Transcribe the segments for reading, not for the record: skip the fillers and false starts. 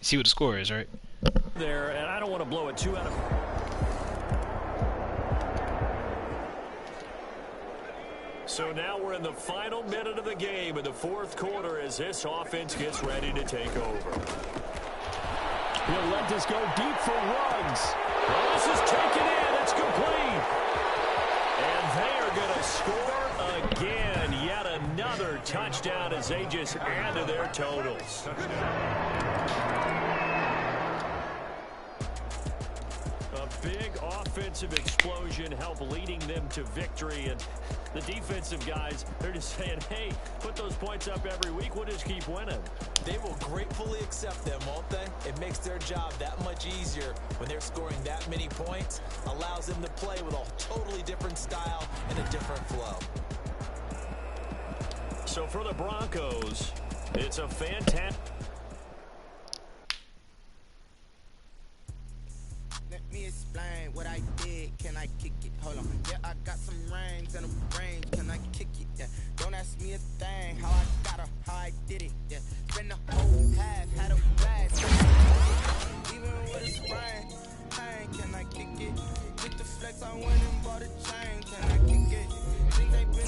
see what the score is, right? There, and I don't want to blow it 2 out of. So now we're in the final minute of the game in the fourth quarter as this offense gets ready to take over. He'll let this go deep for Ruggs. Well, this is taken in. It's complete. And they are going to score again. Yet another touchdown as they just add to their totals. A big offensive explosion helped leading them to victory. And the defensive guys, they're just saying, hey, put those points up every week. We'll just keep winning. They will gratefully accept them, won't they? It makes their job that much easier when they're scoring that many points. Allows them to play with a totally different style and a different flow. So for the Broncos, it's a fantastic. Let me explain what I did. Can I kick it? Hold on. Yeah, I got some rings and a range. Can I kick it? Yeah. Don't ask me a thing. How I got her, how I did it. Yeah. Spend the whole half, had a blast. Even with a sprain, pain. Can I kick it? With the flex, I went and bought a chain. Can I kick it? Things ain't been the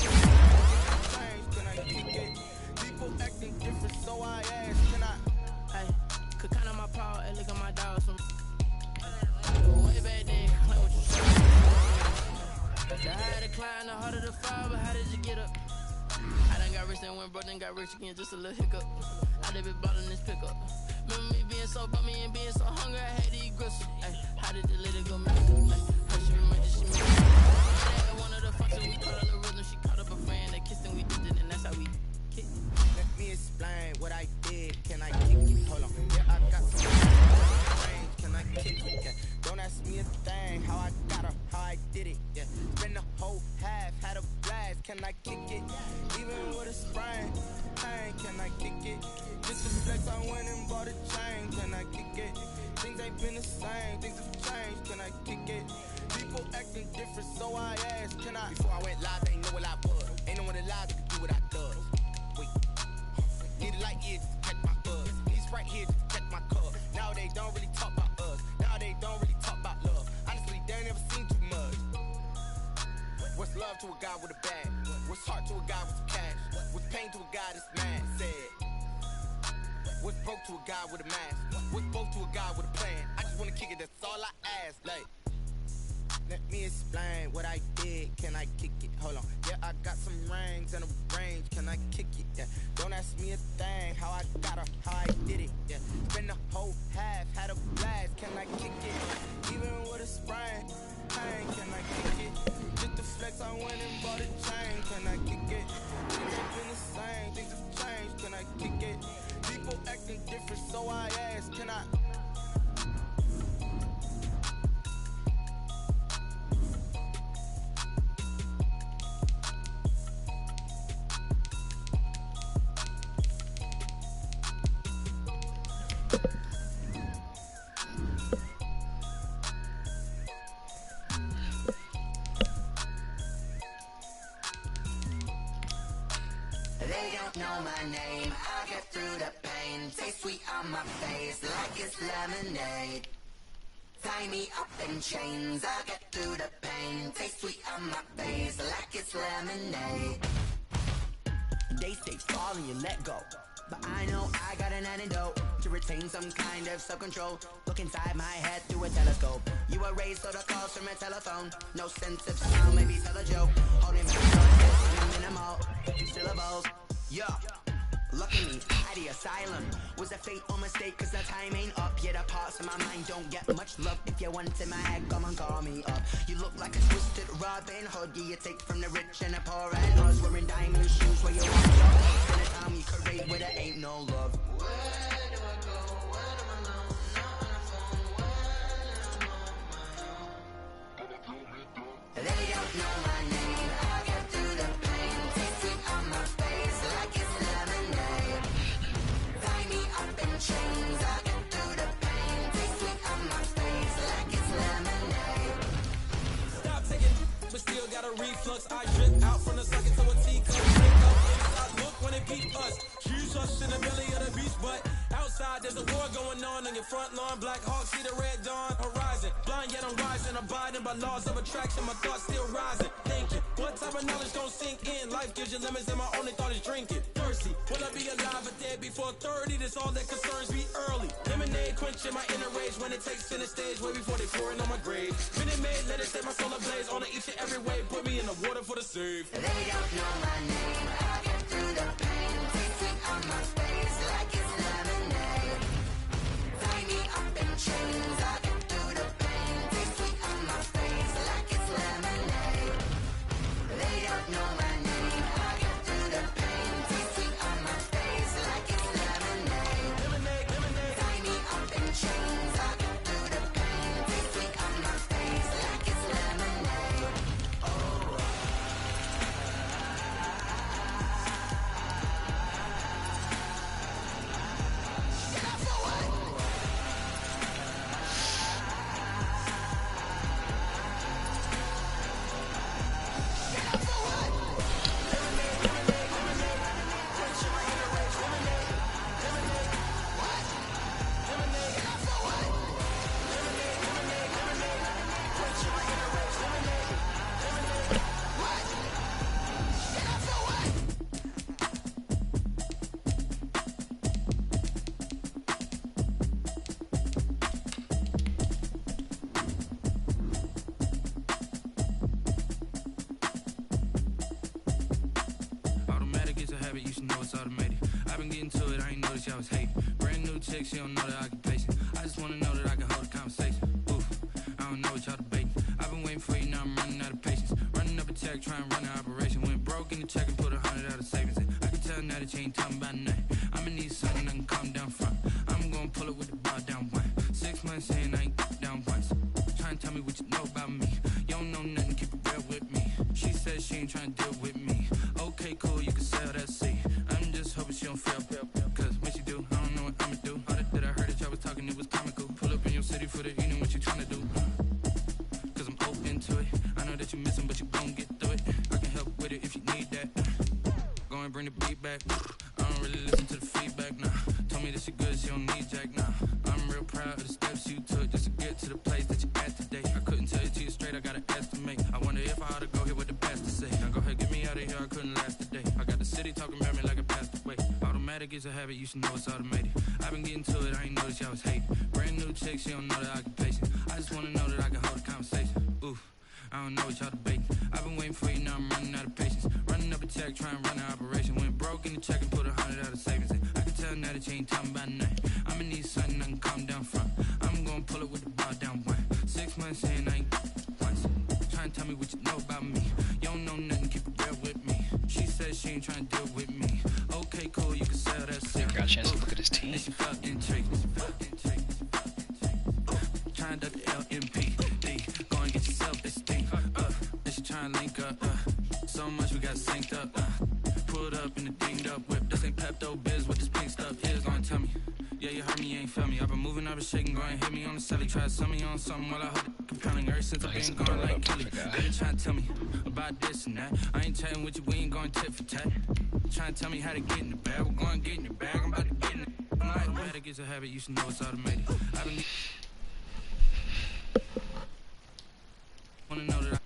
same. Can I kick it? People acting different, so I asked. Can I? Hey, could count on my power and look at my dogs from. Way back then, claim what you said. The higher the climb, the harder the fall, but how did you get up? I done got rich and went broke, then got rich again, just a little hiccup. I done been bought in this pickup. Remember me being so bummy and being so hungry, I had to eat gristle. Ay, how did the lady go missing? How she remember she missed. She had one of the functions, we caught her the rhythm, she caught up a friend, they kissed and we did it, and that's how we kicked. Let me explain what I did. Can I kick it? Hold on. Yeah, I got some range. Can I kick it? Yeah. Don't ask me a thing. How I got her, how I did it. Yeah. Spend the whole half, had a blast. Can I kick it? Even with a sprain, pain. Can I kick it? Just a flex, I went and bought a chain. Can I kick it? Things ain't been the same. Things have changed. Can I kick it? People acting different, so I asked. Can I? Before I went live, they ain't know what I was. Ain't no one alive that could do what I does. Wait. Need a light year just to catch my buzz. Need Sprite here just to catch my cup. Now they don't really talk about us. Now they don't really talk about love. Honestly, they ain't never seen too much. What's love to a guy with a bag? What's heart to a guy with some cash? What's pain to a guy that's mad? Said. What's broke to a guy with a mask? What's both to a guy with a plan? I just wanna kick it, that's all I ask. Like, let me explain what I did. Can I kick it? Hold on. Yeah, I got some rings and a range. Can I kick it? Yeah. Don't ask me a thing. How I got her, how I did it. Yeah. Spend the whole half, had a blast. Can I kick it? Even with a sprain, pain. Can I kick it? Just the flex, I went and bought a chain. Can I kick it? Things ain't been the same. Things have changed. Can I kick it? People acting different, so I asked. Can I? They don't know my name, I get through the pain. Taste sweet on my face like it's lemonade. Tie me up in chains, I get through the pain. Taste sweet on my face like it's lemonade. They say fall and you let go, but I know I got an antidote to retain some kind of self-control. Look inside my head through a telescope. You were raised so the calls from a telephone. No sense of sound, maybe tell a joke. Holding back thoughts, minimal syllables. Yeah, look at me, at the asylum. Was a fate or mistake, cause the time ain't up. Yet the parts of my mind don't get much love. If you want in my head, come and call me up. You look like a twisted Robin Hood. Yeah, you take from the rich and the poor and us. Wearing diamond shoes where you walk up. In a time we create where there ain't no love. Where do I go when I'm alone? Not on the phone when I'm on my own. They don't know my name, I get through the pain. Taste sweet on my face like it's lemonade. Tie me up in chains, I get through the pain. Taste sweet on my face like it's lemonade. Stop taking, but still got a reflux. I drip out from the socket to a teacup. Inside look when it beat us. Choose us in the belly of the beast, but out outside, there's a war going on your front lawn. Black Hawk, see the red dawn horizon. Blind yet I'm rising, abiding by laws of attraction. My thoughts still rising, thinking, what type of knowledge don't sink in? Life gives you limits and my only thought is drinking. Thirsty, will I be alive or dead before 30? That's all that concerns me early. Lemonade quenching my inner rage when it takes center stage, way before they pour it on my grave. Minute Maid, let it set my soul ablaze. On each and every way, put me in the water for the save. They don't know my name. I get through the pain. Tasting on my face like it's lemonade. Tie me up in chains. I get through the pain. Tasting on my face like it's lemonade. They don't know my name. I get through the pain. Tasting on my face like it's lemonade. Lemonade, lemonade. Tie me up in chains. I get through the pain. Tasting on my face like it's lemonade. Automatic is a habit, you should know it's automated. I've been getting to it, I ain't noticed y'all was hating. Brand new chick, she don't know the occupation. I just wanna know that I can hold a conversation. Oof, I don't know what y'all debating. I've been waiting for you, now I'm running out of patience. Running up a check, trying to run an operation. Went broke in the check and put 100 out of savings in. I can tell now that you ain't talking about nothing. I'ma need something I can calm down front. I'm gonna pull it with the bar down one. 6 months saying I ain't down once. Trying to tell me what you know about me. You don't know nothing, keep it real with me. She said she ain't trying to deal with me. Okay, cool, you can sell that seat. I'm just hoping she don't fail. Cause when she do, I don't know what I'ma do. All that I heard that y'all was talking, it was comical. Pull up in your city for the evening, what you trying to do? Cause I'm open to it. I know that you're missing, but you gon' get through it. I can help with it if you need that. Go and bring the beat back. I don't really listen to the feedback, nah. Told me that she good, she don't need jack, nah. I'm real proud of the steps you took just to get to the place that you're at today. I couldn't tell you to you straight, I gotta estimate. I wonder if I ought to go here with the best to say. Now go ahead, get me out of here, I couldn't last today. I got the city talking about me like I passed away. Automatic is a habit, you should know it's automated. I've been getting to it, I ain't noticed y'all was hating. Brand new chick, she don't know the occupation. I just wanna know that I can hold a conversation. Oof, I don't know what y'all debating. I've been waiting for you, now I'm running out of patience. Running up a check, trying to run an operation. Went broke in the check and put 100 out of savings in. I can tell now that you ain't talking about nothing. I'ma need something I can calm down front. I'm gonna pull it with the bar down one. 6 months saying I ain't once. Trying to tell me what you know about me. You don't know nothing, keep it real with me. She said she ain't trying to deal with me. Okay, cool, you can sell that seat. Never got a chance to look at his team. And she felt intrigued. Trying to duck the LMP. Go and get yourself this thing. And she trying to link up. So much we got synced up. Pulled up in the dinged up whip. This ain't Pepto Biz, what this pink stuff is. Gonna tell me. Yeah, you heard me, you ain't felt me. I've been moving, I've been shaking, go and hit me on the celly. Try to sell me on something while I hold it compelling. Ever since I've been gone like Kelly. They trying to tell me about this and that. I ain't chatting with you, we ain't going tit for tat. Trying to tell me how to get in the bag. We're going to get in the bag, I'm about to get in it. I'm like, automatic is a habit, you should know it's automated. I've been wanna know that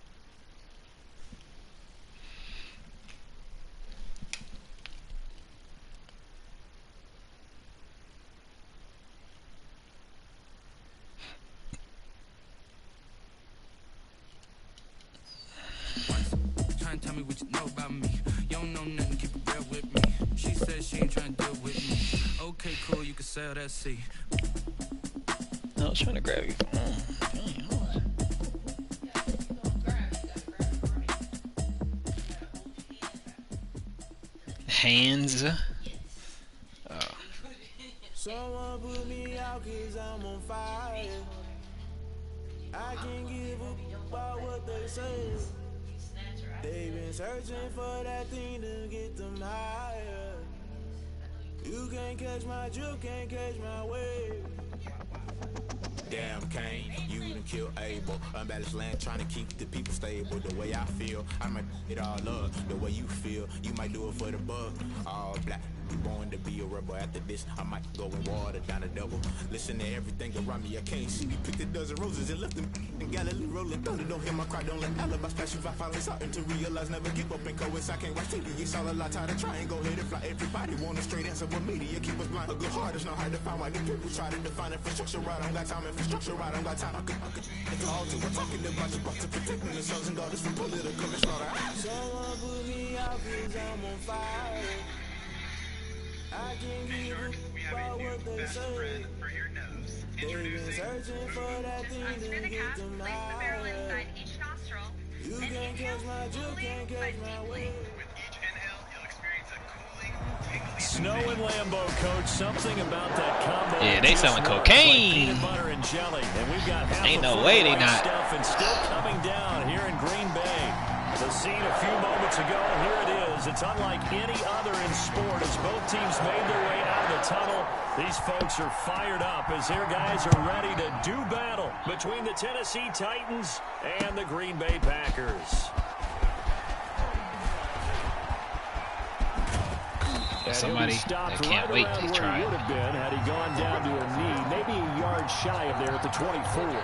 trying to tell me what you know about me. You don't know nothing, keep it real with me. She said she ain't trying to deal with me. Okay, cool, you can sell that seat. No, I was trying to grab you. Hands. Oh. Someone put me out cause I'm on fire. I can't give a about what they say. They've been searching for that thing to get them higher. You can't catch my drift, can't catch my wave. Damn Kane, you done killed Abel. Unbalanced land trying to keep the people stable. The way I feel, I might it all up. The way you feel, you might do it for the buck. All black, be born to be a rebel. After this, I might go and water down the devil. Listen to everything around me, I can't see. Picked a dozen roses and left them in Galilee rolling thunder. Don't hear my cry, don't let alibis flash. If I finally starting to realize, never give up and coincide. I can't watch TV, it's all a lot. Tired of trying, go ahead and fly. Everybody want a straight answer with media. Keep us blind, a good heart, it's not hard to find. Why the people try to define infrastructure right? I don't got time, infrastructure right, I don't got time. I could all to we're talking about you, about to protect the sons and daughters from political slaughter. Someone put me out 'cause I'm on fire. I can't give a about what they say. They've been searching for that thing to get them higher. You can't catch my drift, can't catch my wave. Snow and Lambeau, coach. Something about that combo. Yeah, they selling cocaine. Like peanut butter and jelly, and we've got half Ain't a no foot way of they white not. stuff and still coming down here in Green Bay. The scene a few moments ago. Here it is. It's unlike any other in sport as both teams made their way out of the tunnel. These folks are fired up as their guys are ready to do battle between the Tennessee Titans and the Green Bay Packers. Somebody that can't wait to try it. Would have been had he gone down to a knee, maybe a yard shy of there at the 24.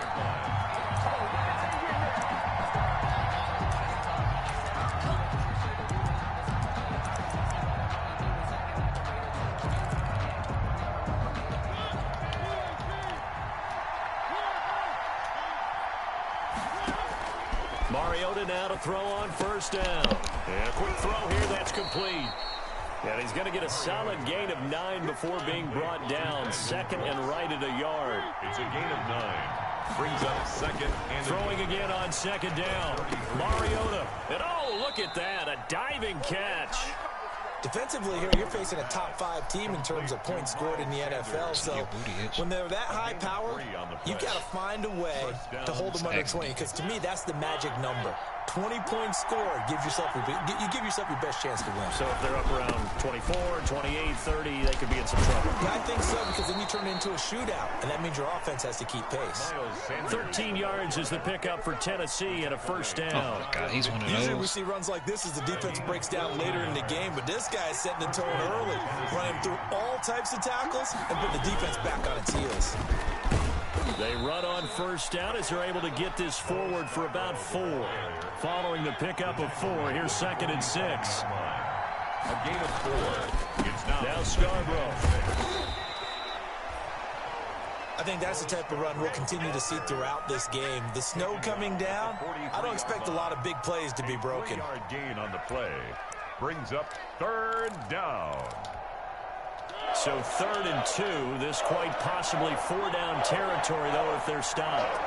Mariota now to throw on first down. And a quick throw here, that's complete. And he's going to get a solid gain of 9 before being brought down. Second and right at a yard. It's a gain of 9. Brings up second and throwing again on second down. Mariota. And oh, look at that. A diving catch. Defensively here, you're facing a top-5 team in terms of points scored in the NFL. So when they're that high power, you've got to find a way to hold them under 20. Because to me, that's the magic number. 20 points scored gives yourself you give yourself your best chance to win. So if they're up around 24, 28, 30, they could be in some trouble. Yeah, I think so, because then you turn it into a shootout, and that means your offense has to keep pace. 13 yards is the pickup for Tennessee and a first down. Oh my God, he's one of Usually we those. see runs like this as the defense breaks down later in the game, but this guy is setting the tone early, running through all types of tackles and put the defense back on its heels. They run on first down as they're able to get this forward for about 4. Following the pickup of 4, here's second and 6. a gain of 4. It's Now Scarborough. I think that's the type of run we'll continue to see throughout this game. The snow coming down, I don't expect a lot of big plays to be broken. 40-yard gain on the play. Brings up third down. So 3rd and 2. This quite possibly 4-down territory, though, if they're stopped.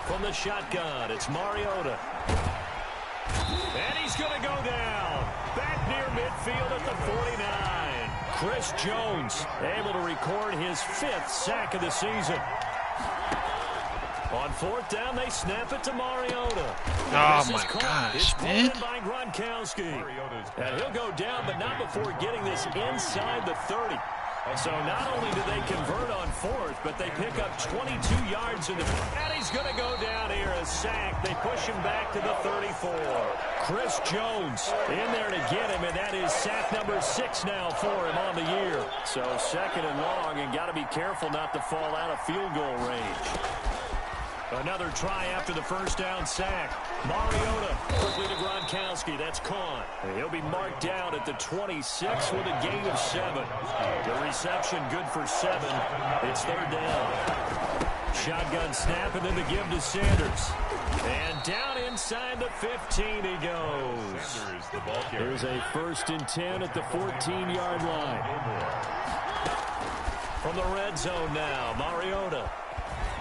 From the shotgun, it's Mariota. And he's going to go down. Back near midfield at the 49. Chris Jones able to record his 5th sack of the season. On 4th down, they snap it to Mariota. Oh my gosh, man. By Gronkowski. And he'll go down, but not before getting this inside the 30. So not only do they convert on 4th, but they pick up 22 yards in the... And he's going to go down here, a sack. They push him back to the 34. Chris Jones in there to get him, and that is sack number 6 now for him on the year. So 2nd and long, and got to be careful not to fall out of field goal range. Another try after the first down sack. Mariota quickly to Gronkowski. That's caught. He'll be marked down at the 26 with a gain of 7. The reception good for 7. It's 3rd down. Shotgun snap and then the give to Sanders. And down inside the 15 he goes. Sanders, the ball carrier. There's a 1st and 10 at the 14-yard line. From the red zone now, Mariota.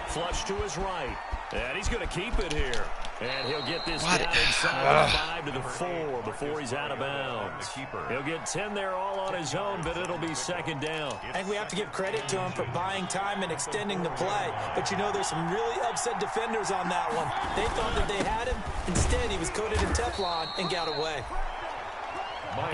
Flush to his right. And he's going to keep it here. And he'll get this down inside the 5 to the 4 before he's out of bounds. He'll get 10 there all on his own, but it'll be 2nd down. I think we have to give credit to him for buying time and extending the play. But, you know, there's some really upset defenders on that one. They thought that they had him. Instead, he was coated in Teflon and got away.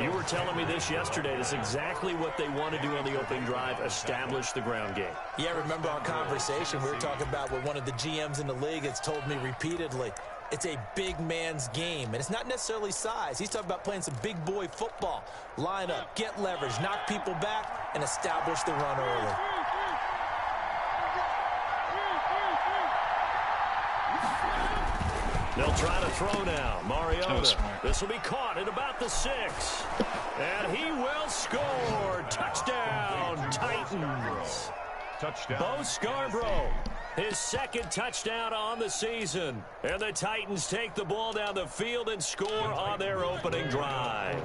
You were telling me this yesterday. That's exactly what they want to do on the opening drive, establish the ground game. Yeah, remember our conversation. We were talking about what one of the GMs in the league has told me repeatedly. it's a big man's game. And it's not necessarily size. He's talking about playing some big boy football. Line up, get leverage, knock people back, and establish the run early. They'll try to throw now. Mariota. This will be caught at about the 6. And he will score. Touchdown, Titans. Touchdown. Bo Scarborough, his second touchdown on the season. And the Titans take the ball down the field and score on their opening drive.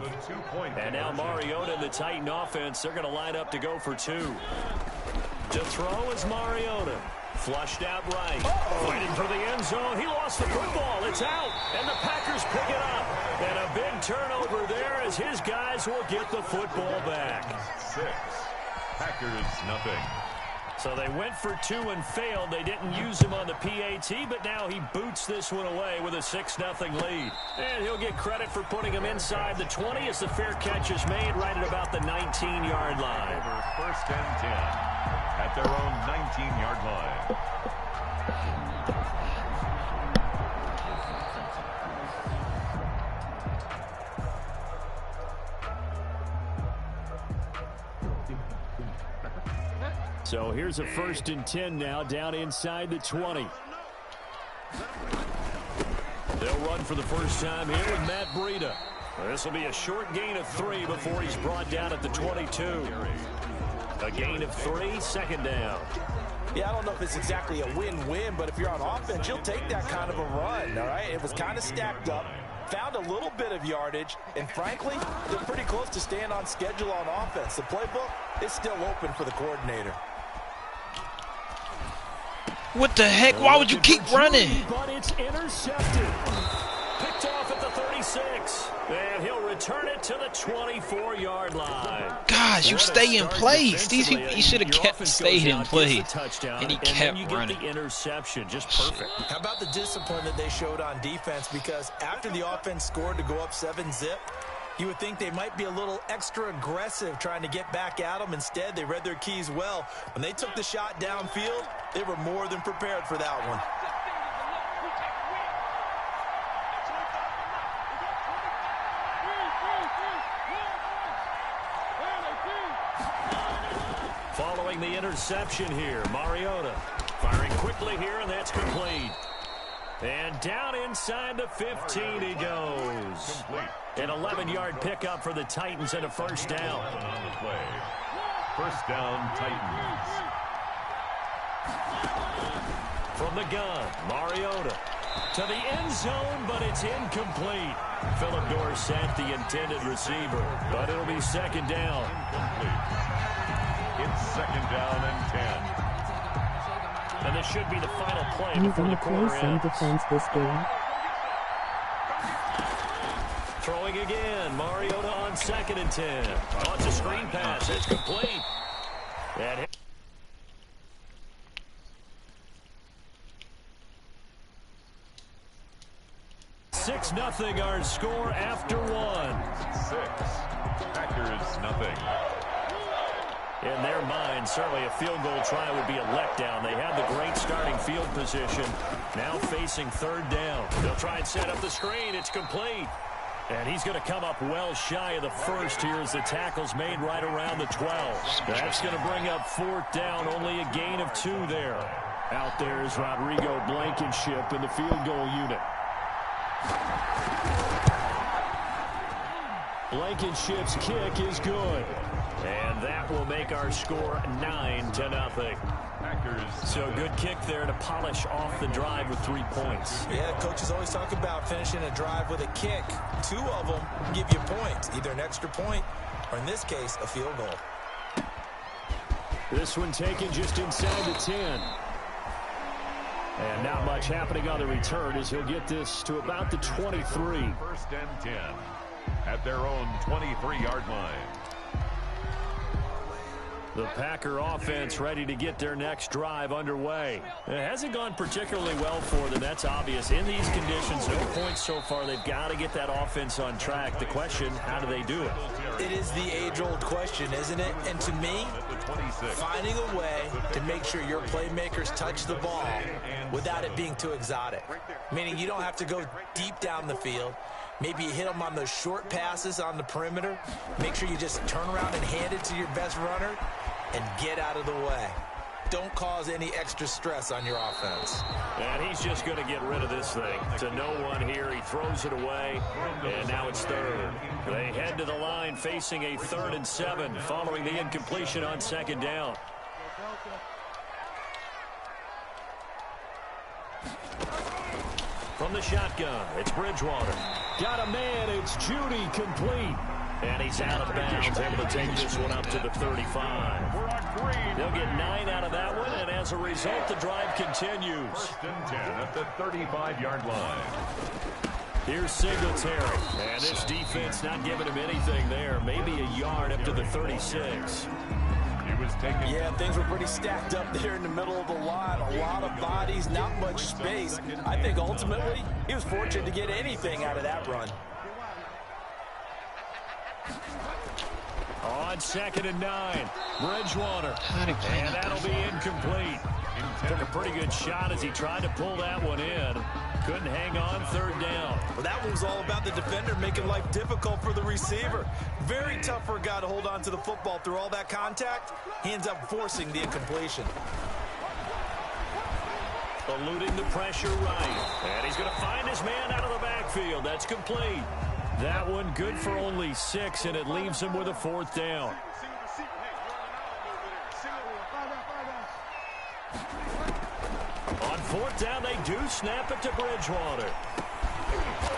And now Mariota and the Titan offense, they're going to line up to go for 2. To throw is Mariota. Flushed out right. Fighting for the end zone. He lost the football. It's out. And the Packers pick it up. And a big turnover there as his guys will get the football back. 6. Packers nothing. So they went for 2 and failed. They didn't use him on the PAT, but now he boots this one away with a 6-0 lead. And he'll get credit for putting him inside the 20 as the fair catch is made right at about the 19-yard line. First and 10 at their own 19-yard line. So here's a 1st and 10 now down inside the 20. They'll run for the first time here with Matt Breida. This will be a short gain of 3 before he's brought down at the 22. A gain of 3, 2nd down. Yeah, I don't know if it's exactly a win-win, but if you're on offense, you'll take that kind of a run, all right? It was kind of stacked up, found a little bit of yardage, and frankly, they're pretty close to staying on schedule on offense. The playbook is still open for the coordinator. What the heck? Why would you keep running? But it's intercepted. Picked off at the 36. And he'll return it to the 24-yard line. Guys, you stay in place. He should have stayed in place. And he kept running. The interception, just perfect. How about the discipline that they showed on defense? Because after the offense scored to go up 7-zip, you would think they might be a little extra aggressive trying to get back at them. Instead, they read their keys well. When they took the shot downfield, they were more than prepared for that one. Following the interception here, Mariota firing quickly here, and that's complete. And down inside the 15 he goes. An 11-yard pickup for the Titans and a 1st down. On the play. 1st down, Titans. From the gun, Mariota to the end zone, but it's incomplete. Philip Dorsett, the intended receiver, but it'll be 2nd down. Incomplete. It's 2nd down and 10. And this should be the final play You before the gonna play quarter some ends. defense this game? Throwing again, Mariota on 2nd and 10. Oh, it's a screen pass. It's complete. And 6-0 our score after 1. 6. Packers nothing. In their mind, certainly a field goal try would be a letdown. They had the great starting field position. Now facing 3rd down. They'll try and set up the screen. It's complete. And he's going to come up well shy of the 1st here as the tackle's made right around the 12. That's going to bring up 4th down. Only a gain of 2 there. Out there is Rodrigo Blankenship in the field goal unit. Blankenship's kick is good. And that will make our score 9-0. So good kick there to polish off the drive with 3 points. Yeah, coaches always talk about finishing a drive with a kick. 2 of them give you points, either an extra point or, in this case, a field goal. This one taken just inside the 10. And not much happening on the return as he'll get this to about the 23. 1st and 10 at their own 23-yard line. The Packer offense ready to get their next drive underway. It hasn't gone particularly well for them. That's obvious. In these conditions, no points so far. They've got to get that offense on track. The question, how do they do it? It is the age-old question, isn't it? And to me, finding a way to make sure your playmakers touch the ball without it being too exotic. Meaning you don't have to go deep down the field. Maybe you hit them on those short passes on the perimeter. Make sure you just turn around and hand it to your best runner and get out of the way. Don't cause any extra stress on your offense. And he's just going to get rid of this thing. To no one here, he throws it away, and now it's third. They head to the line facing a 3rd and 7 following the incompletion on 2nd down. From the shotgun, it's Bridgewater. Got a man, it's Judy, complete. And he's out of bounds, able to take this one up to the 35. They'll get 9 out of that one, and as a result, the drive continues. 1st and 10 at the 35-yard line. Here's Singletary, and this defense not giving him anything there. Maybe a yard up to the 36. Yeah, things were pretty stacked up there in the middle of the line. A lot of bodies, not much space. I think ultimately he was fortunate to get anything out of that run. On 2nd and 9, Bridgewater, and that'll be incomplete. Took a pretty good shot as he tried to pull that one in. Couldn't hang on 3rd down. Well, that one was all about the defender making life difficult for the receiver. Very tough for a guy to hold on to the football through all that contact. He ends up forcing the incompletion. Eluding the pressure right. And he's going to find his man out of the backfield. That's complete. That one good for only 6, and it leaves him with a 4th down. On 4th down, they do snap it to Bridgewater.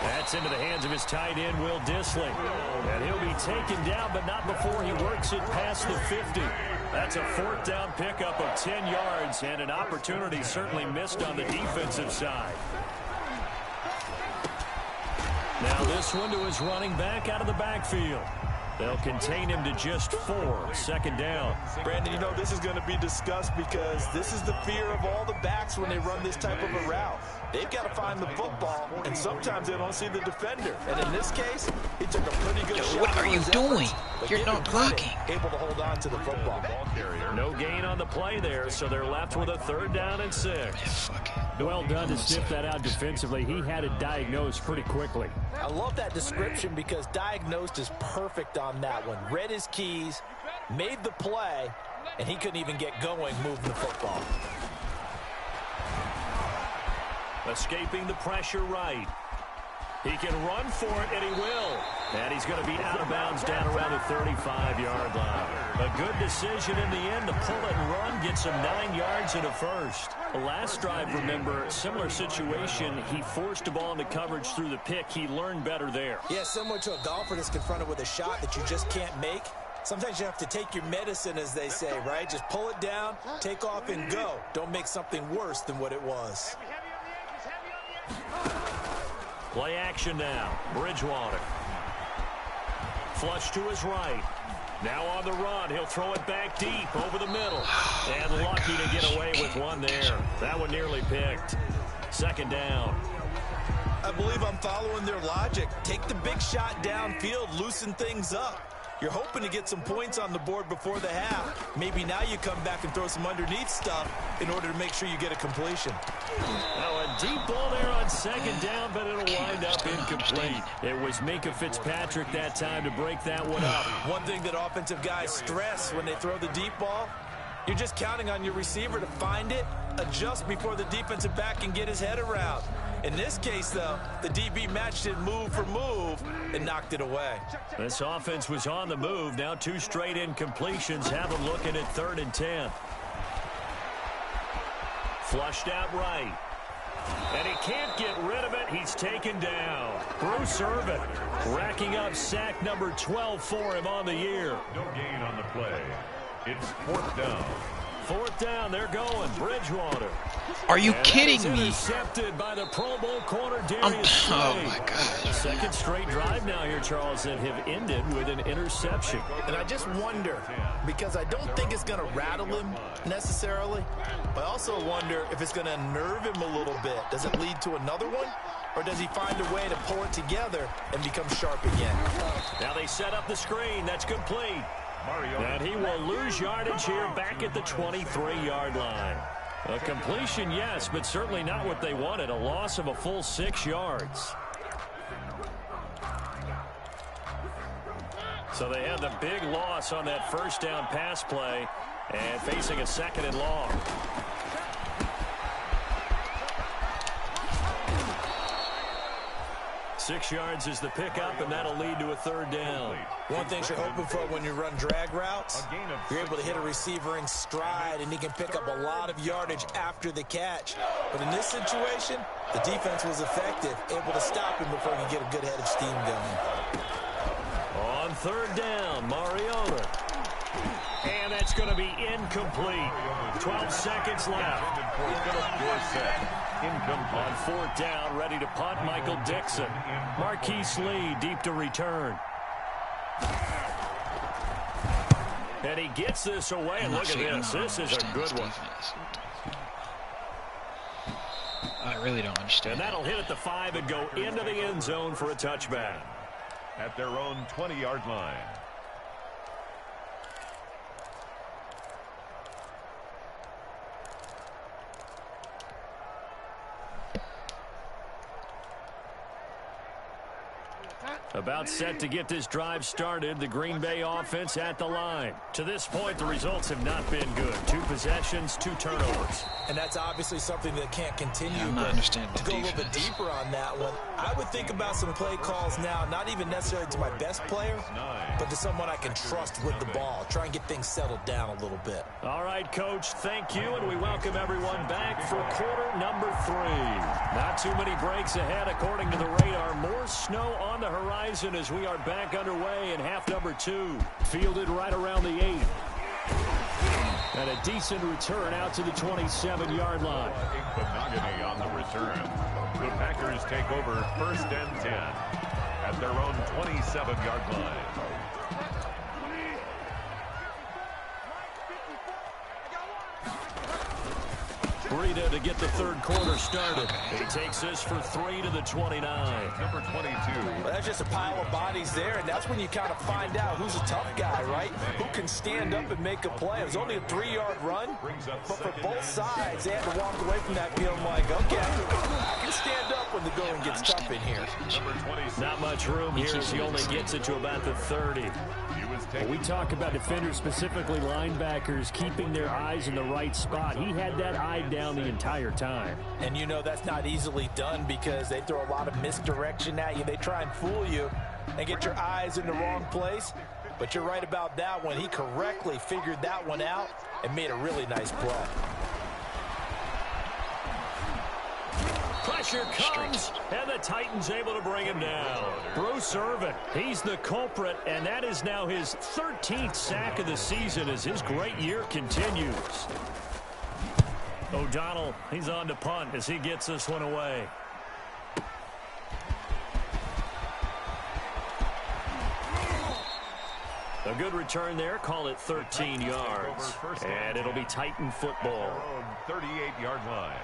That's into the hands of his tight end, Will Dissly. And he'll be taken down, but not before he works it past the 50. That's a 4th down pickup of 10 yards, and an opportunity certainly missed on the defensive side. Now this one to his running back out of the backfield. They'll contain him to just 4, 2nd down. Brandon, you know this is going to be discussed because this is the fear of all the backs when they run this type of a route. They've got to find the football, and sometimes they don't see the defender. And in this case, he took a pretty good shot. What are you doing? You're not blocking. Able to hold on to the football. No gain on the play there, so they're left with a 3rd down and 6. Well done to sniff that out defensively. He had it diagnosed pretty quickly. I love that description because diagnosed is perfect on that one. Read his keys, made the play, and he couldn't even get going moving the football. Escaping the pressure right. He can run for it, and he will. And he's going to be out of bounds down around the 35-yard line. A good decision in the end to pull it and run, gets him 9 yards and a 1st. The last drive, remember, similar situation. He forced the ball into coverage through the pick. He learned better there. Yeah, similar to a golfer that's confronted with a shot that you just can't make. Sometimes you have to take your medicine, as they say, right? Just pull it down, take off, and go. Don't make something worse than what it was. Play action now. Bridgewater. Flush to his right. Now on the run. He'll throw it back deep over the middle. And lucky to get away with one there. That one nearly picked. 2nd down. I believe I'm following their logic. Take the big shot downfield, loosen things up. You're hoping to get some points on the board before the half. Maybe now you come back and throw some underneath stuff in order to make sure you get a completion. Now a deep ball there on 2nd down, but it'll wind up incomplete. It was Minkah Fitzpatrick that time to break that one up. One thing that offensive guys stress when they throw the deep ball, you're just counting on your receiver to find it, adjust before the defensive back can get his head around. In this case, though, the DB matched it move for move and knocked it away. This offense was on the move. Now 2 straight incompletions have them looking at 3rd and 10. Flushed out right. And he can't get rid of it. He's taken down. Bruce Irvin racking up sack number 12 for him on the year. No gain on the play. It's 4th down. 4th down, they're going. Bridgewater. Are you kidding me? Intercepted by the Pro Bowl corner, Darius oh my God. 2nd straight drive now here, Charles, that have ended with an interception. And I just wonder, because I don't think it's going to rattle him necessarily, but I also wonder if it's going to unnerve him a little bit. Does it lead to another one? or does he find a way to pull it together and become sharp again? Now they set up the screen. That's complete. And he will lose yardage here back at the 23-yard line. A completion, yes, but certainly not what they wanted. A loss of a full 6 yards. So they had the big loss on that first down pass play and facing a 2nd and long. Six yards is the pickup, and that'll lead to a 3rd down. One thing you're hoping for when you run drag routes, you're able to hit a receiver in stride, and he can pick up a lot of yardage after the catch. But in this situation, the defense was effective, able to stop him before he could get a good head of steam going. On 3rd down, Mariota. And that's going to be incomplete. 12 seconds left. On 4th down, ready to punt, Michael Dixon. Marquise Lee deep to return. And he gets this away. And look at this. This is a good one. I really don't understand. And that'll hit at the 5 and go into the end zone for a touchback. At their own 20-yard line. About set to get this drive started, the Green Bay offense at the line. To this point, the results have not been good. 2 possessions, 2 turnovers. And that's obviously something that can't continue. Yeah, I'm not understanding to go a little bit deeper on that one, I would think about some play calls now, not even necessarily to my best player, but to someone I can trust with the ball. Try and get things settled down a little bit. All right, Coach, thank you, and we welcome everyone back for quarter number 3. Not too many breaks ahead, according to the radar. More snow on the horizon as we are back underway in half number 2. Fielded right around the 8. And a decent return out to the 27-yard line. Benogany on the return. The Packers take over 1st and 10 at their own 27-yard line. Breida to get the 3rd quarter started. He takes this for 3 to the 29. Number 22. Well, that's just a pile of bodies there, and that's when you kind of find out who's a tough guy, right? Who can stand up and make a play. It was only a 3-yard run, but for both sides, they had to walk away from that feeling like, okay, I can stand up when the going gets tough in here. Not much room here as he only gets it to about the 30. When we talk about defenders, specifically linebackers, keeping their eyes in the right spot, he had that eye down the entire time. And you know that's not easily done because they throw a lot of misdirection at you. They try and fool you and get your eyes in the wrong place. But you're right about that one. He correctly figured that one out and made a really nice play. Pressure comes, and the Titans able to bring him down. Bruce Irvin, he's the culprit, and that is now his 13th sack of the season as his great year continues. O'Donnell, he's on to punt as he gets this one away. A good return there, call it 13 yards. And it'll be Titan football. 38-yard line.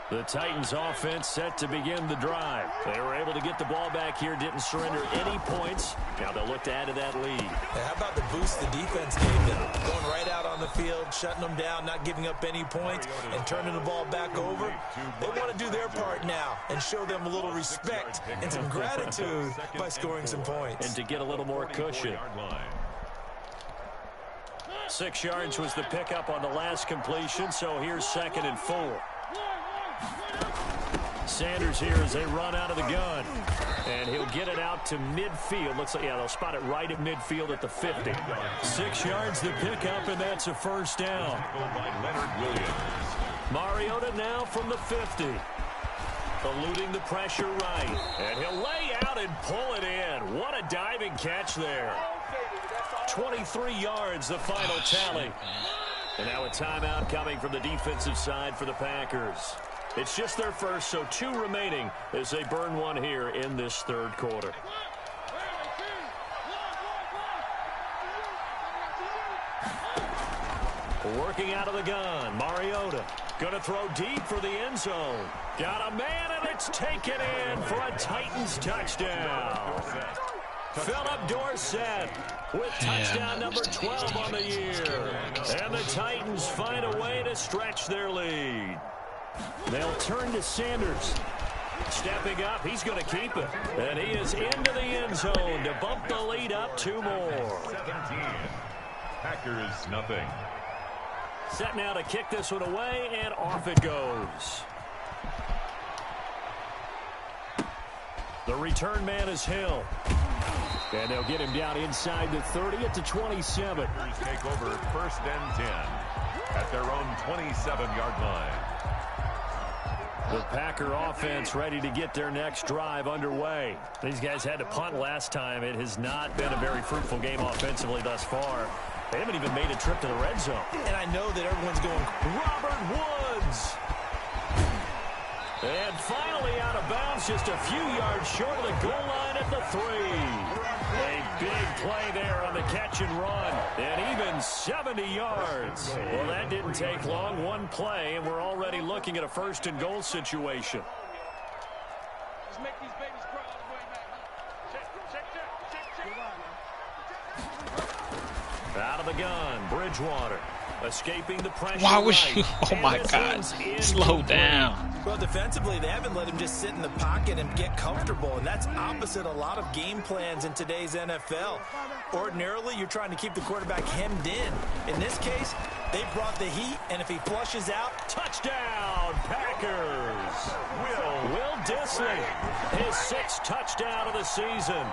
The Titans offense set to begin the drive. They were able to get the ball back here, didn't surrender any points. Now they'll look to add to that lead. How about the boost the defense gave them? Going right out on the field, shutting them down, not giving up any points, and turning the ball back over. They want to do their part now and show them a little respect and some gratitude by scoring some points. And to get a little more cushion. 6 yards was the pickup on the last completion, so here's 2nd and 4. Sanders here as they run out of the gun. And he'll get it out to midfield. Looks like, yeah, they'll spot it right at midfield at the 50. 6 yards the pickup, and that's a 1st down. Mariota now from the 50. Eluding the pressure right. And he'll lay out and pull it in. What a diving catch there. 23 yards, the final tally. And now a timeout coming from the defensive side for the Packers. It's just their first, so 2 remaining as they burn one here in this 3rd quarter. Working out of the gun, Mariota. Going to throw deep for the end zone. Got a man, and it's taken in for a Titans touchdown. Philip Dorsett with touchdown number 12 on the year. And the Titans find a way to stretch their lead. They'll turn to Sanders. Stepping up, he's going to keep it. And he is into the end zone to bump the lead up 2 more. 17. Packers nothing. Set now to kick this one away, and off it goes. The return man is Hill. And they'll get him down inside the 30 at the 27. Take over 1st and 10 at their own 27-yard line. The Packer offense ready to get their next drive underway. These guys had to punt last time. It has not been a very fruitful game offensively thus far. They haven't even made a trip to the red zone. And I know that everyone's going, Robert Woods. And finally out of bounds, just a few yards short of the goal line at the 3. A big play there on the catch and run. And even 70 yards. Well, that didn't take long. One play, and we're already looking at a 1st and goal situation. Just make these babies cry all the way back. Out of the gun, Bridgewater. Escaping the pressure. Why was you? Oh my God. Slow down. Well, defensively, they haven't let him just sit in the pocket and get comfortable, and that's opposite a lot of game plans in today's NFL. Ordinarily, you're trying to keep the quarterback hemmed in. In this case, they brought the heat, and if he flushes out, touchdown, Packers. Will Dissly, his 6th touchdown of the season.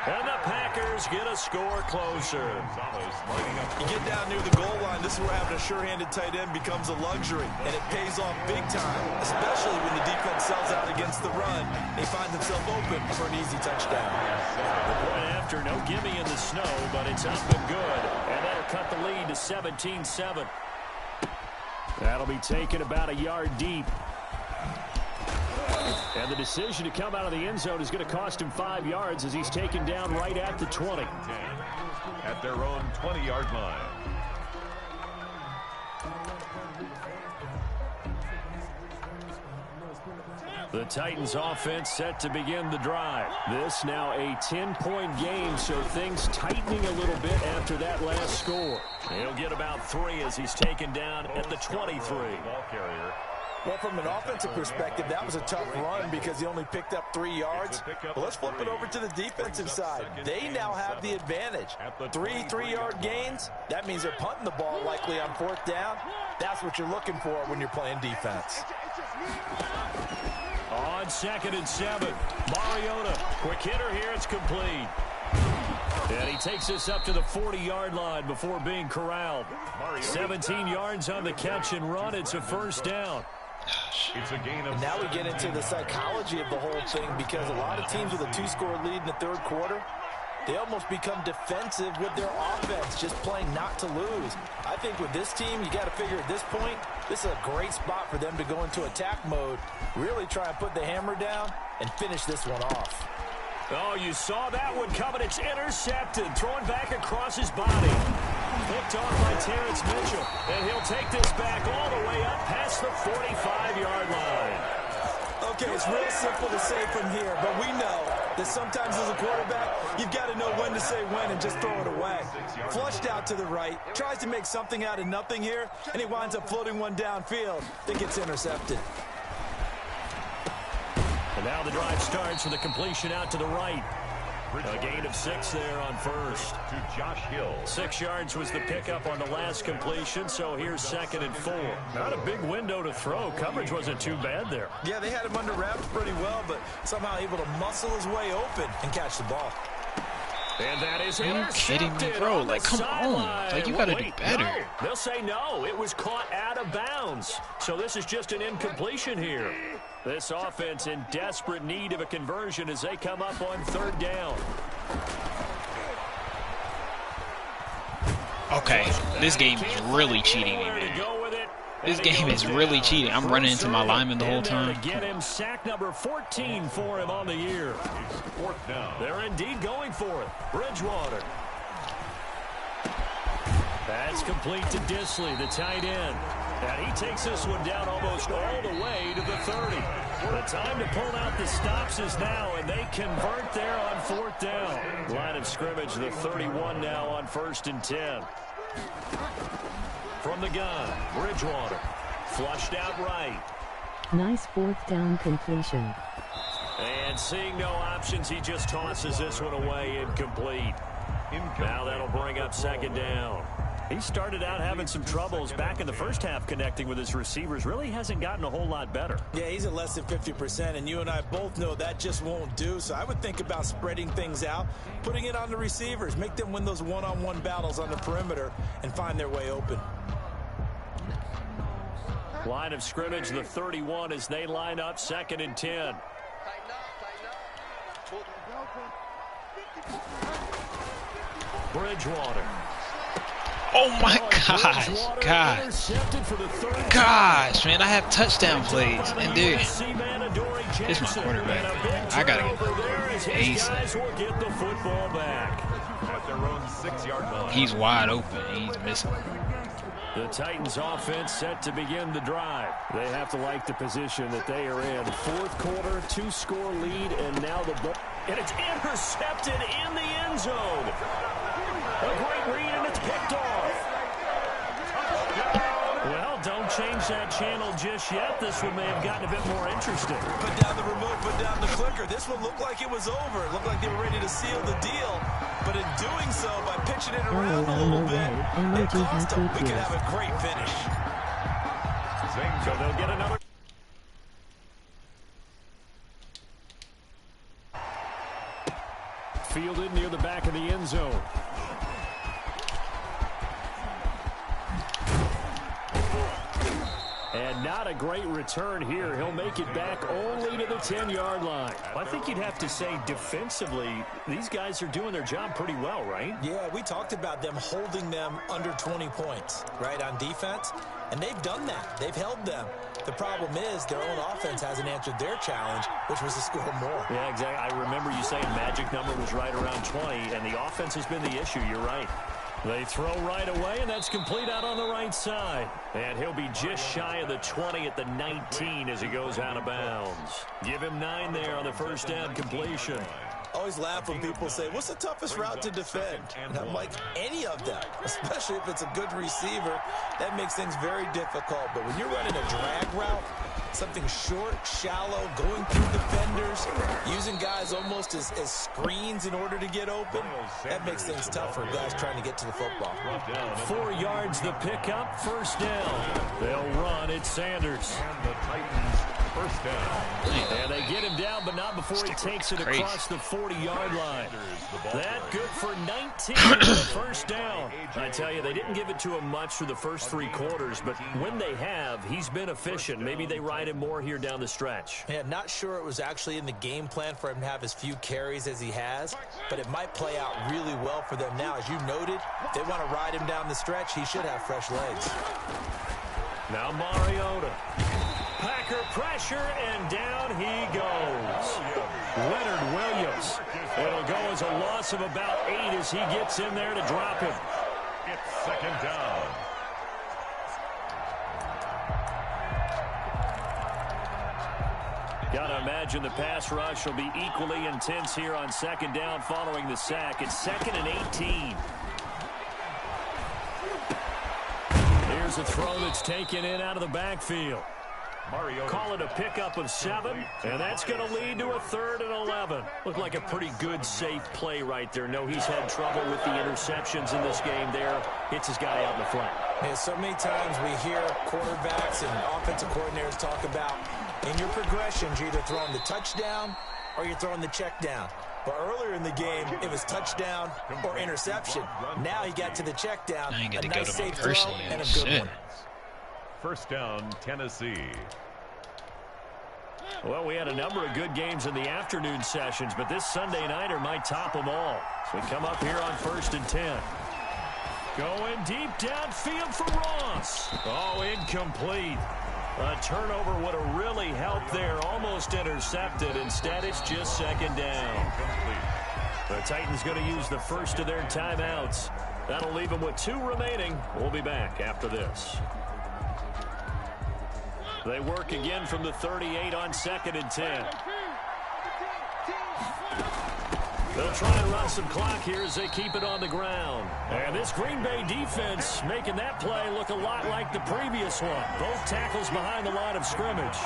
And the Packers get a score closer. You get down near the goal line, this is where having a sure-handed tight end becomes a luxury, and it pays off big time, especially when the defense sells out against the run. They find themselves open for an easy touchdown. The point after, no gimme in the snow, but it's up and good. And that'll cut the lead to 17-7. That'll be taken about a yard deep. And the decision to come out of the end zone is going to cost him 5 yards as he's taken down right at the 20. At their own 20-yard line. The Titans offense set to begin the drive. This now a 10-point game, so things tightening a little bit after that last score. He'll get about 3 as he's taken down at the 23. Ball carrier. Well, from an offensive perspective, that was a tough run because he only picked up 3 yards. But let's flip it over to the defensive side. They now have the advantage. 3 3-yard gains, that means they're punting the ball likely on 4th down. That's what you're looking for when you're playing defense. On 2nd and 7, Mariota, quick hitter here, it's complete. And he takes this up to the 40-yard line before being corralled. 17 yards on the catch and run, it's a 1st down. It's a gain of. Now we get into the psychology of the whole thing because a lot of teams with a 2-score lead in the 3rd quarter, they almost become defensive with their offense, just playing not to lose. I think with this team, you got to figure at this point, this is a great spot for them to go into attack mode, really try and put the hammer down and finish this one off. Oh, you saw that one coming. It's intercepted, thrown back across his body. Picked off by Terrence Mitchell, and he'll take this back all the way up past the 45-yard line. Okay, it's real simple to say from here, but we know that sometimes as a quarterback, you've got to know when to say when and just throw it away. Flushed out to the right, tries to make something out of nothing here, and he winds up floating one downfield that gets intercepted. And now the drive starts with a completion out to the right. A gain of 6 there on 1st. To Josh Hill. 6 yards was the pickup on the last completion, so here's 2nd and 4. Not a big window to throw. Coverage wasn't too bad there. Yeah, they had him under wraps pretty well, but somehow able to muscle his way open and catch the ball. And that is Are you kidding me, bro? Like, come on. Like, you got to do better. No. They'll say no. It was caught out of bounds. So this is just an incompletion here. This offense in desperate need of a conversion as they come up on 3rd down. Okay, this game is really cheating me, man. This game is really cheating. I'm running into my lineman the whole time. Get him sack number 14 for him on the year. 4th down. They're indeed going for it. Bridgewater. That's complete to Disley, the tight end. And he takes this one down almost all the way to the 30. The time to pull out the stops is now, and they convert there on 4th down. Line of scrimmage, the 31 now on 1st and 10. From the gun, Bridgewater. Flushed out right. Nice 4th down completion. And seeing no options, he just tosses this one away, incomplete. Now that'll bring up 2nd down. He started out having some troubles back in the first half connecting with his receivers. Really hasn't gotten a whole lot better. Yeah, he's at less than 50%, and you and I both know that just won't do. So I would think about spreading things out, putting it on the receivers, make them win those one-on-one battles on the perimeter, and find their way open. Line of scrimmage, the 31 as they line up 2nd and 10. Bridgewater. Oh my gosh, gosh, man, I have touchdown plays, and dude, it's my quarterback, man. I gotta get ace. He's wide open, he's missing. The Titans offense set to begin the drive. They have to like the position that they are in. 4th quarter, 2-score lead, and now the ball, and it's intercepted in the end zone. A great read, and it's picked off. Well, don't change that channel just yet. This one may have gotten a bit more interesting. Put down the remote, put down the clicker. This one looked like it was over. It looked like they were ready to seal the deal. But in doing so, by pitching it around a little bit, it cost them. We could have a great finish. So they'll get another. Fielded near the back of the end zone. And not a great return here. He'll make it back only to the 10-yard line. I think you'd have to say defensively, these guys are doing their job pretty well, right? Yeah, we talked about them holding them under 20 points, right, on defense. And they've done that. They've held them. The problem is their own offense hasn't answered their challenge, which was to score more. Yeah, exactly. I remember you saying magic number was right around 20, and the offense has been the issue. You're right. They throw right away, and that's complete out on the right side. And he'll be just shy of the 20 at the 19 as he goes out of bounds. Give him 9 there on the 1st down completion. Always laugh when people say, what's the toughest route to defend? And I'm like, any of them, especially if it's a good receiver. That makes things very difficult. But when you're running a drag route, something short, shallow, going through defenders, using guys almost as screens in order to get open, that makes things tough for guys trying to get to the football. 4 yards the pickup, 1st down. They'll run. It's Sanders. And the Titans, 1st down. And they get him down, but not before he takes it across the 40-yard line. That good for 19 on the 1st down. I tell you, they didn't give it to him much for the first 3 quarters, but when they have, he's been efficient. Maybe they ride him more here down the stretch. Yeah, not sure it was actually in the game plan for him to have as few carries as he has, but it might play out really well for them now. As you noted, if they want to ride him down the stretch, he should have fresh legs. Now Mariota. Packer pressure, and down he goes. Leonard Williams. It'll go as a loss of about 8 as he gets in there to drop him. It's 2nd down. Gotta imagine the pass rush will be equally intense here on 2nd down following the sack. It's 2nd and 18. Here's a throw that's taken in out of the backfield. Call it a pickup of 7, and that's going to lead to a 3rd and 11. Looked like a pretty good, safe play right there. No, he's had trouble with the interceptions in this game there. Hits his guy out in the flat. Yeah, so many times we hear quarterbacks and offensive coordinators talk about in your progressions, you're either throwing the touchdown or you're throwing the check down. But earlier in the game, it was touchdown or interception. Now he got to the check down. I ain't got a to nice go to safe my throw person. and a good one. 1st down, Tennessee. Well, we had a number of good games in the afternoon sessions, but this Sunday nighter might top them all. So we come up here on 1st and 10. Going deep downfield for Ross. Oh, incomplete. A turnover would have really helped there. Almost intercepted. Instead, it's just 2nd down. The Titans going to use the first of their timeouts That'll leave them with 2 remaining. We'll be back after this. They work again from the 38 on 2nd and 10. They'll try and run some clock here as they keep it on the ground. And this Green Bay defense making that play look a lot like the previous one. Both tackles behind the line of scrimmage.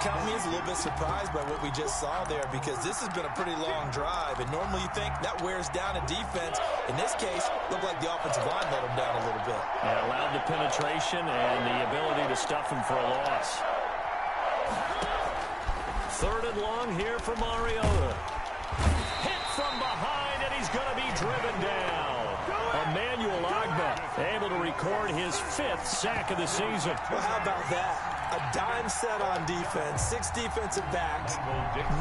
Count me as a little bit surprised by what we just saw there, because this has been a pretty long drive, and normally you think that wears down a defense. In this case, looked like the offensive line let them down a little bit. It allowed the penetration and the ability to stuff them for a loss. 3rd and long here for Mariota. Hit from behind, and he's going to be driven down. Emmanuel Ogbah able to record his 5th sack of the season. Well, how about that? A dime set on defense, 6 defensive backs.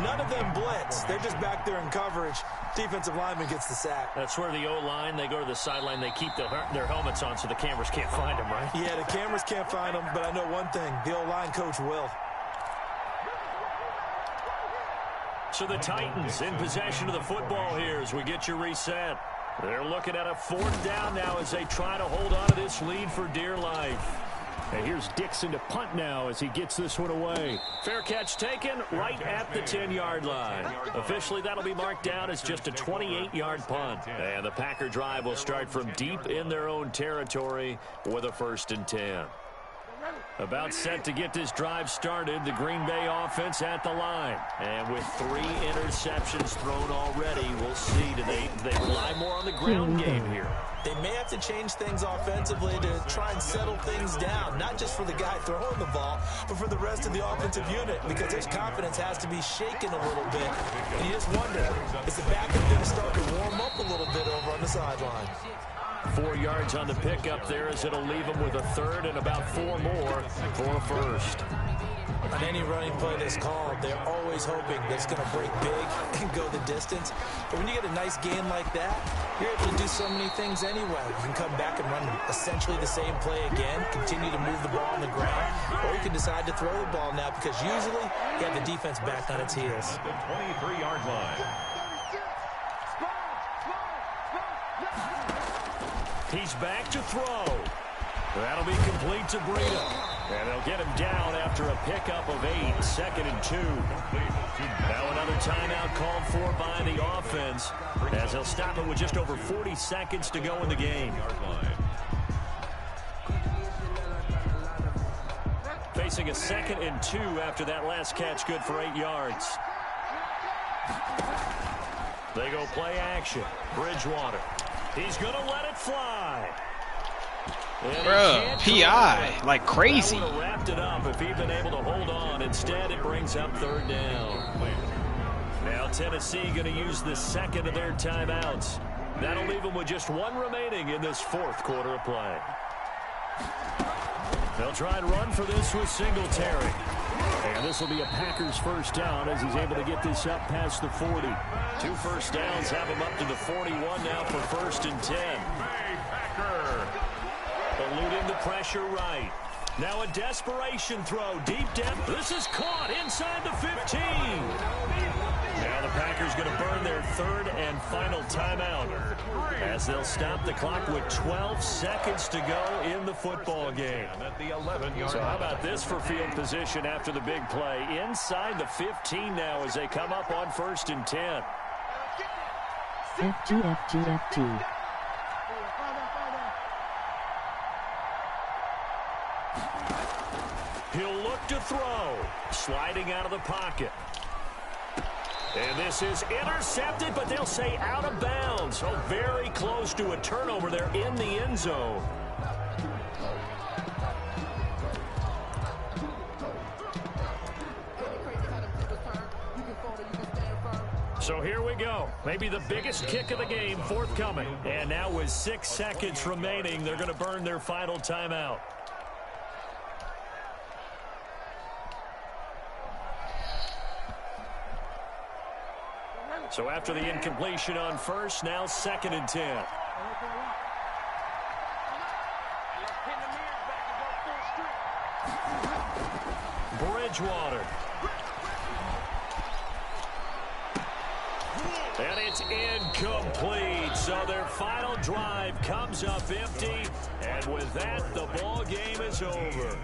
None of them blitz. They're just back there in coverage. Defensive lineman gets the sack. That's where the O-line, they go to the sideline, they keep their helmets on so the cameras can't find them, right? Yeah, the cameras can't find them, but I know one thing. The O-line coach will. So the Titans in possession of the football here as we get your reset. They're looking at a 4th down now as they try to hold on to this lead for dear life. And here's Dixon to punt now as he gets this one away. Fair catch taken right at the 10-yard line. Officially, that'll be marked down as just a 28-yard punt. And the Packer drive will start from deep in their own territory with a 1st and 10. About set to get this drive started, the Green Bay offense at the line. And with 3 interceptions thrown already, we'll see. Do they rely more on the ground game here? They may have to change things offensively to try and settle things down, not just for the guy throwing the ball, but for the rest of the offensive unit, because his confidence has to be shaken a little bit. And you just wonder, is the backup going to start to warm up a little bit over on the sideline? 4 yards on the pickup there as it'll leave them with a 3rd and about 4 more for a 1st. On any running play that's called, they're always hoping that it's going to break big and go the distance. But when you get a nice gain like that, you're able to do so many things anyway. You can come back and run essentially the same play again, continue to move the ball on the ground, or you can decide to throw the ball now because usually you have the defense back on its heels. The 23-yard line. He's back to throw. That'll be complete to Breida. And they'll get him down after a pickup of 8, 2nd and 2. Now another timeout called for by the offense as they'll stop it with just over 40 seconds to go in the game. Facing a 2nd and 2 after that last catch, good for 8 yards. They go play action. Bridgewater. He's going to let it fly. Bro, PI like crazy. That would have wrapped it up if he'd been able to hold on. Instead, it brings up 3rd down. Now Tennessee going to use the 2nd of their timeouts. That'll leave them with just 1 remaining in this 4th quarter of play. They'll try and run for this with Singletary. And this will be a Packers 1st down as he's able to get this up past the 40. 2 first downs have him up to the 41 now for 1st and 10. Eluding the pressure right. Now a desperation throw deep depth. This is caught inside the 15. Now the Packers going to burn their 3rd and final timeout as they'll stop the clock with 12 seconds to go in the football game. So how about this for field position after the big play? Inside the 15 now as they come up on 1st and 10. FG. He'll look to throw. Sliding out of the pocket. And this is intercepted, but they'll say out of bounds. So very close to a turnover there in the end zone. So here we go. Maybe the biggest kick of the game forthcoming. And now with 6 seconds remaining, they're going to burn their final timeout. So after the incompletion on 1st, now 2nd and 10. Bridgewater. And it's incomplete. So their final drive comes up empty, and with that, the ball game is over.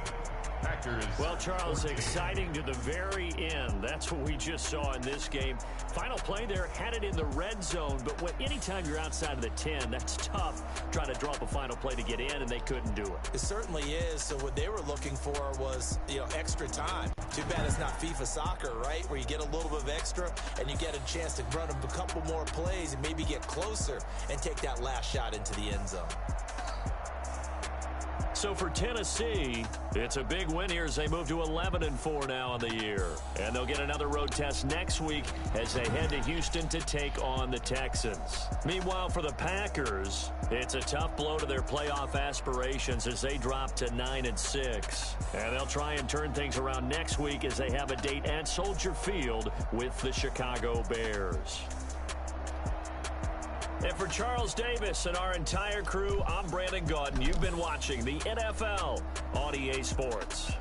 Well, Charles, exciting to the very end. That's what we just saw in this game. Final play there, had it in the red zone, but anytime you're outside of the 10, that's tough trying to drop a final play to get in, and they couldn't do it. It certainly is. So what they were looking for was, extra time. Too bad it's not FIFA soccer, right, where you get a little bit of extra and you get a chance to run a couple more plays and maybe get closer and take that last shot into the end zone. So for Tennessee, it's a big win here as they move to 11-4 now in the year. And they'll get another road test next week as they head to Houston to take on the Texans. Meanwhile, for the Packers, it's a tough blow to their playoff aspirations as they drop to 9-6. And they'll try and turn things around next week as they have a date at Soldier Field with the Chicago Bears. And for Charles Davis and our entire crew, I'm Brandon Gaudin. You've been watching the NFL on EA Sports.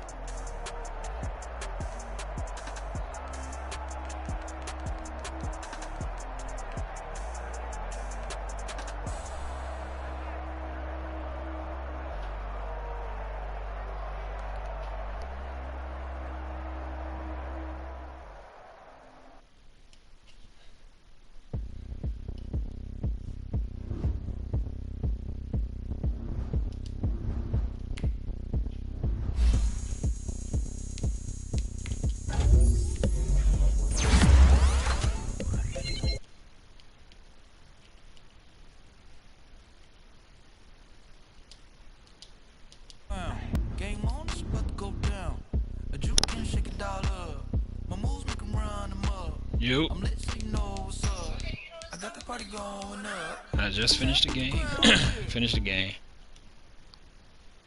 Game on, it's about to go down. A juke can shake it all up. My moves make them run them up. Yo. I'm lit so you know what's up. I got the party going up. I just finished the game. Finished the game.